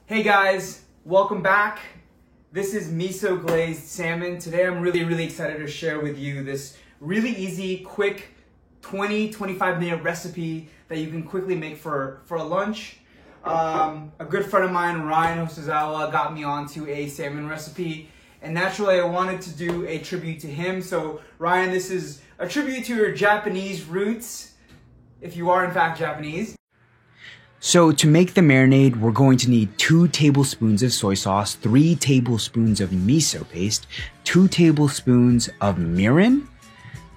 Hey guys, welcome back. This is miso glazed salmon. Today I'm really excited to share with you this really easy, quick 20-25 minute recipe that you can quickly make for a lunch. A good friend of mine, Ryan Hosozawa, got me onto a salmon recipe, and naturally I wanted to do a tribute to him. So Ryan, this is a tribute to your Japanese roots, if you are in fact Japanese. So to make the marinade, we're going to need 2 tablespoons of soy sauce, 3 tablespoons of miso paste, 2 tablespoons of mirin.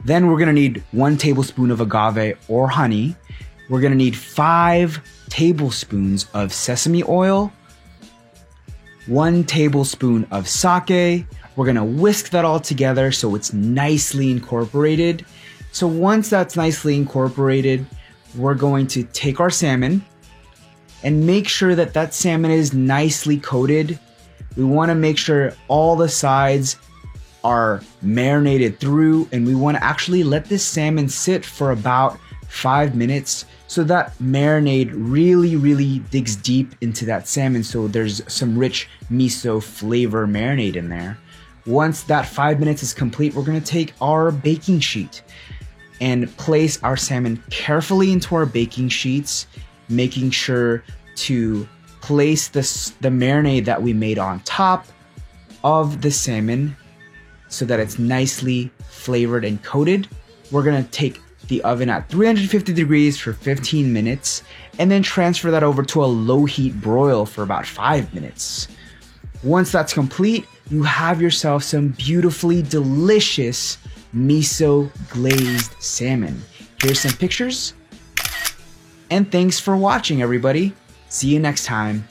Then we're gonna need 1 tablespoon of agave or honey. We're gonna need 5 tablespoons of sesame oil, 1 tablespoon of sake. We're gonna whisk that all together so it's nicely incorporated. So once that's nicely incorporated, we're going to take our salmon and make sure that that salmon is nicely coated. We wanna make sure all the sides are marinated through, and we wanna actually let this salmon sit for about 5 minutes so that marinade really digs deep into that salmon, so there's some rich miso flavor marinade in there. Once that 5 minutes is complete, we're gonna take our baking sheet and place our salmon carefully into our baking sheets, making sure to place the marinade that we made on top of the salmon so that it's nicely flavored and coated. We're gonna take the oven at 350 degrees for 15 minutes and then transfer that over to a low heat broil for about 5 minutes. Once that's complete, you have yourself some beautifully delicious miso glazed salmon. Here's some pictures. And thanks for watching, everybody. See you next time.